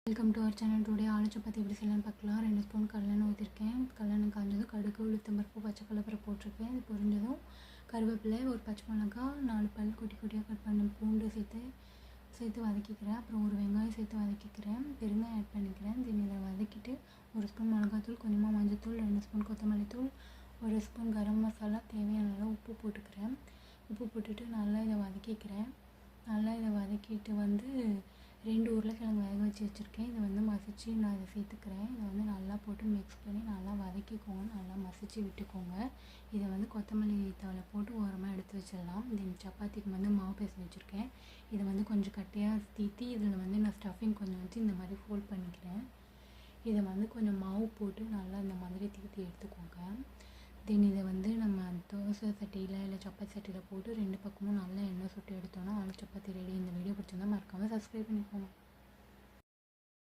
Welcome to our channel. Today aloo chapati எப்படி செய்யலாம்னு பார்க்கலாம். 2 ஸ்பூன் கடலெண்ணெய் ஊற்றிருக்கேன். கடலெண்ணெய் காஞ்சதும் கடுகு, உளுத்தம்பருப்பு, பச்சை கடலைப்பருப்பு போட்டிருக்கேன். இது பொரிஞ்சதும் கருவேப்பிலை, ஒரு பச்சை மிளகா, 4 பல் குட்டி குட்டியாக கட் பண்ண பூண்டு சேர்த்து வதக்கிக்கிறேன். அப்புறம் ஒரு வெங்காயம் சேர்த்து வதக்கிக்கிறேன். பெருங்காயம் ஆட் பண்ணிக்கிறேன். இதை வதக்கிட்டு 1 ஸ்பூன் மிளகாத்தூள், கொஞ்சமாக மஞ்சள்தூள், 2 ஸ்பூன் கொத்தமல்லி தூள், 1 ஸ்பூன் கரம் மசாலா, தேவையான அளவு உப்பு போட்டுக்கிறேன். உப்பு போட்டுட்டு நல்லா இதை வதக்கிக்கிறேன். நல்லா இதை வதக்கிட்டு 2 உருளைக்கிழங்கு வேக வச்சு வச்சுருக்கேன். இதை மசிச்சு நான் இதை சேர்த்துக்கிறேன். இதை நல்லா போட்டு மிக்ஸ் பண்ணி நல்லா வதக்கிக்கோங்க. நல்லா மசிச்சு விட்டுக்கோங்க. இதை கொத்தமல்லி தழை போட்டு ஓரமாக எடுத்து வச்சிடலாம். இந்த சப்பாத்திக்கு மாவு பேசி வச்சுருக்கேன். இதை கொஞ்சம் கட்டியாக தீத்தி இதில் நான் ஸ்டஃபிங் கொஞ்சம் வச்சு இந்த மாதிரி ஃபோல்ட் பண்ணிக்கிறேன். இதை கொஞ்சம் மாவு போட்டு நல்லா இந்த மாதிரி தீத்தி எடுத்துக்கோங்க. இதை நம்ம தோசை சட்டியில் இல்லை சப்பாத்தி சட்டியில் போட்டு 2 பக்கமும் நல்லா எண்ணெய் சுட்டு எடுத்தோன்னா ஆலு சப்பாத்தி ரெடி. இந்த வீடியோ பிடிச்சிருந்தா மறக்காமல் சப்ஸ்கிரைப் பண்ணிக்கோங்க.